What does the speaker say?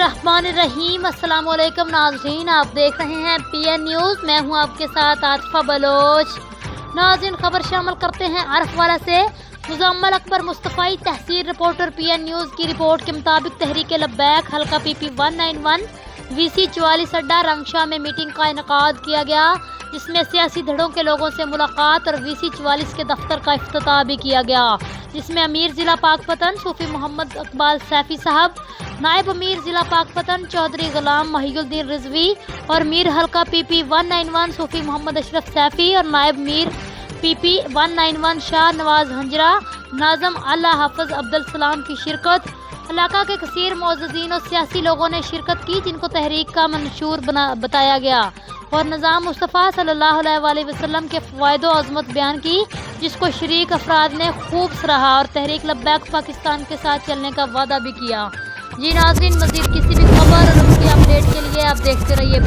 बिस्मिल्लाहिर्रहमानिर्रहीम। अस्सलाम वालेकुम नाज़रीन, आप देख रहे हैं PN न्यूज़। मैं हूं आपके साथ आतिफा बलोच। नाज़रीन, खबर शामिल करते हैं अरफवाला से। मुज़म्मिल अकबर मुस्तफ़ाई तहसील रिपोर्टर PN न्यूज़ की रिपोर्ट के मुताबिक तहरीक लब्बैक हल्का PP 191 VC 44 अड्डा रंगशाह में मीटिंग का इनेकाद किया गया, जिसमें सियासी धड़ों के लोगों से मुलाकात और VC 44 के दफ्तर का इफ्तिताह भी किया गया, जिसमें अमीर ज़िला पाकपतन सूफी मोहम्मद इकबाल सैफी साहब, नायब अमीर ज़िला पाकपतन चौधरी गुलाम महिउद्दीन रिजवी और मीर हल्का PP 191 सूफी मोहम्मद अशरफ सैफी और नायब मीर PP 191 शाह नवाज हंजरा नाज़म अल्लाह हाफिज अब्दुल सलाम की शिरकत। इलाका के कसीर मुअज़्ज़िज़ीन और सियासी लोगों ने शिरकत की, जिनको तहरीक का मंशूर बताया गया और निज़ाम मुस्तफ़ा सल्लल्लाहु अलैहि वसल्लम के फ़वाइद व अज़मत बयान की, जिसको शरीक अफराद ने खूब सराहा और तहरीक लब्बैक पाकिस्तान के साथ चलने का वादा भी किया। जी नाज़रीन, मज़ीद किसी भी खबर और उसकी अपडेट के लिए आप देखते रहिए।